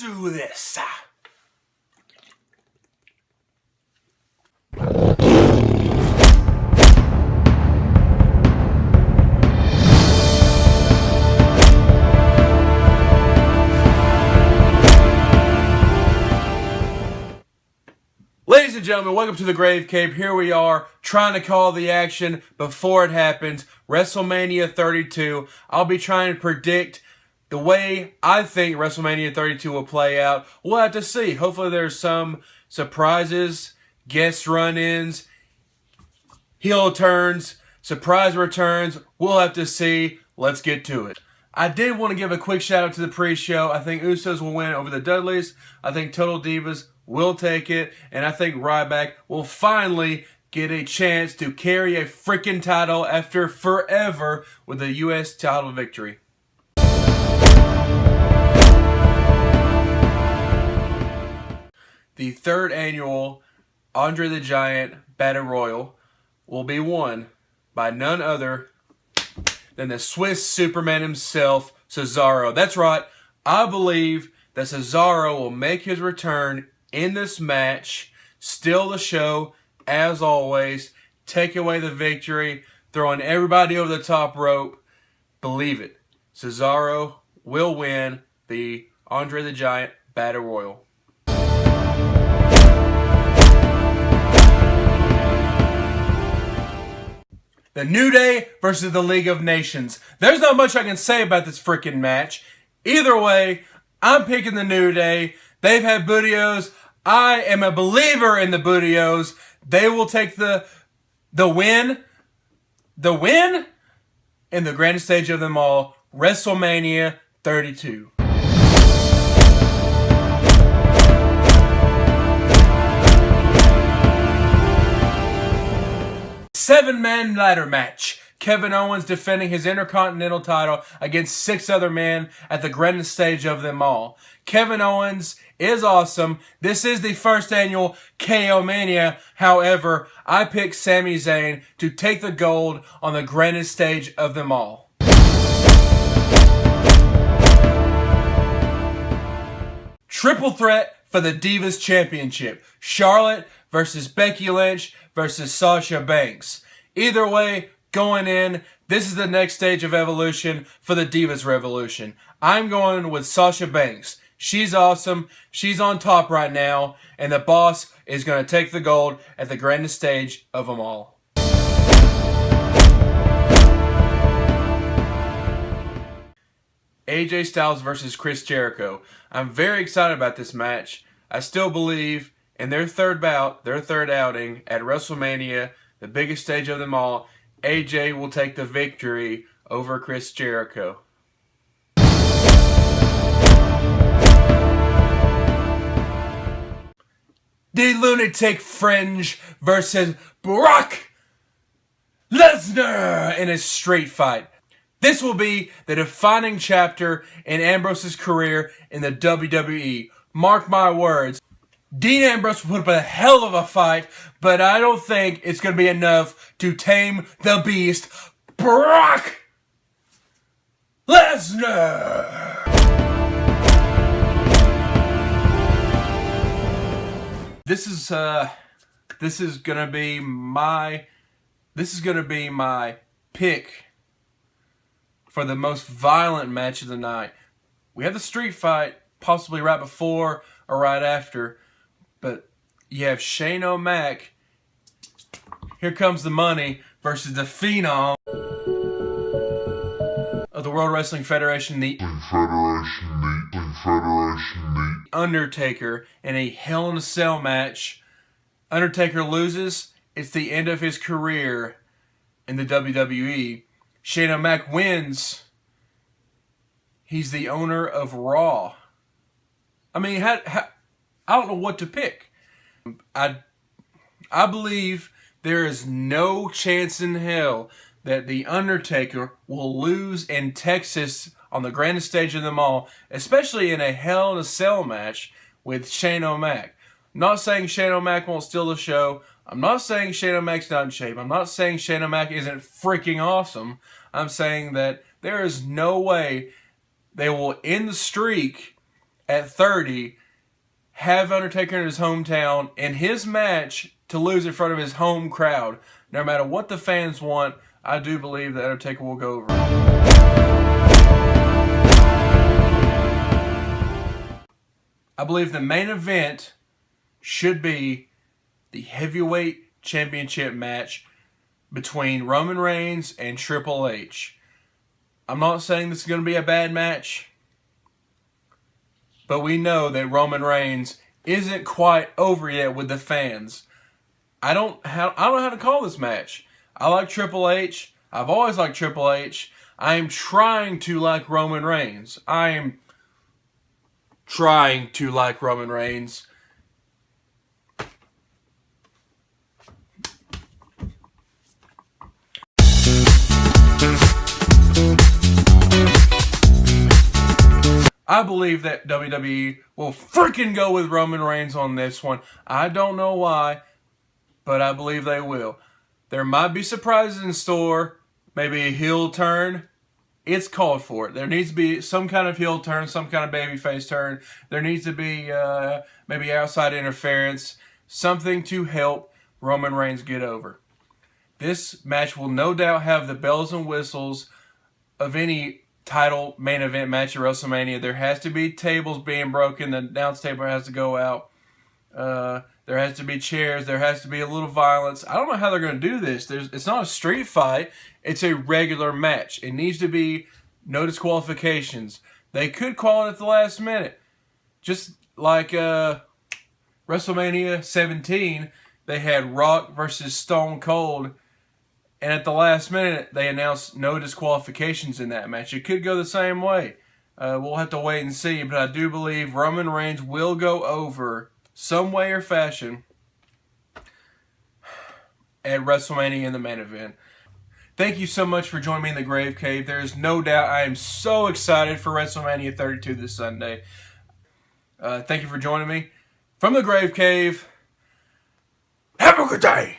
do this. Ladies and gentlemen, welcome to the Grave Cave. Here we are, trying to call the action before it happens. WrestleMania 32. I'll be trying to predict the way I think WrestleMania 32 will play out. We'll have to see. Hopefully there's some surprises, guest run-ins, heel turns, surprise returns. We'll have to see. Let's get to it. I did want to give a quick shout out to the pre-show. I think Usos will win over the Dudleys. I think Total Divas will take it. And I think Ryback will finally get a chance to carry a freaking title after forever with a U.S. title victory. The third annual Andre the Giant Battle Royal will be won by none other than the Swiss Superman himself, Cesaro. That's right. I believe that Cesaro will make his return in this match, steal the show, as always, take away the victory, throwing everybody over the top rope. Believe it. Cesaro will win the Andre the Giant Battle Royal. The New Day versus the League of Nations. There's not much I can say about this freaking match. Either way, I'm picking the New Day. They've had Bootios. I am a believer in the Bootios. They will take the win in the grandest stage of them all, WrestleMania 32. Seven-man ladder match. Kevin Owens defending his Intercontinental title against 6 other men at the grandest stage of them all. Kevin Owens is awesome. This is the first annual KO Mania. However, I picked Sami Zayn to take the gold on the grandest stage of them all. Triple threat for the Divas Championship. Charlotte versus Becky Lynch versus Sasha Banks. Either way, going in, this is the next stage of evolution for the Divas Revolution. I'm going with Sasha Banks. She's awesome. She's on top right now. And the boss is going to take the gold at the grandest stage of them all. AJ Styles versus Chris Jericho. I'm very excited about this match. I still believe in their third outing at WrestleMania, the biggest stage of them all, AJ will take the victory over Chris Jericho. The Lunatic Fringe versus Brock Lesnar in a street fight. This will be the defining chapter in Ambrose's career in the WWE. Mark my words. Dean Ambrose will put up a hell of a fight, but I don't think it's going to be enough to tame the beast, Brock Lesnar. This is gonna be my pick for the most violent match of the night. We have the street fight possibly right before or right after, but you have Shane O'Mac, Here Comes the Money, versus the Phenom of the World Wrestling Federation, the Undertaker, in a Hell in a Cell match. Undertaker loses. It's the end of his career in the WWE. Shane O'Mac wins. He's the owner of Raw. I mean, I don't know what to pick. I believe there is no chance in hell that The Undertaker will lose in Texas on the grandest stage of them all, especially in a Hell in a Cell match with Shane O'Mac. I'm not saying Shane O'Mac won't steal the show. I'm not saying Shane O'Mac's not in shape. I'm not saying Shane O'Mac isn't freaking awesome. I'm saying that there is no way they will end the streak at 30, have Undertaker in his hometown, in his match, to lose in front of his home crowd. No matter what the fans want, I do believe that Undertaker will go over. I believe the main event should be the heavyweight championship match between Roman Reigns and Triple H. I'm not saying this is going to be a bad match, but we know that Roman Reigns isn't quite over yet with the fans. I don't know how to call this match. I like Triple H. I've always liked Triple H. I am trying to like Roman Reigns. I believe that WWE will freaking go with Roman Reigns on this one. I don't know why, but I believe they will. There might be surprises in store. Maybe a heel turn. It's called for it. There needs to be some kind of heel turn, some kind of babyface turn. There needs to be maybe outside interference. Something to help Roman Reigns get over. This match will no doubt have the bells and whistles of any title main event match at WrestleMania. There has to be tables being broken. The announce table has to go out. There has to be chairs. There has to be a little violence. I don't know how they're going to do this. It's not a street fight. It's a regular match. It needs to be no disqualifications. They could call it at the last minute. Just like WrestleMania 17, they had Rock versus Stone Cold. And at the last minute, they announced no disqualifications in that match. It could go the same way. We'll have to wait and see. But I do believe Roman Reigns will go over some way or fashion at WrestleMania in the main event. Thank you so much for joining me in the Grave Cave. There is no doubt I am so excited for WrestleMania 32 this Sunday. Thank you for joining me. From the Grave Cave, have a good day.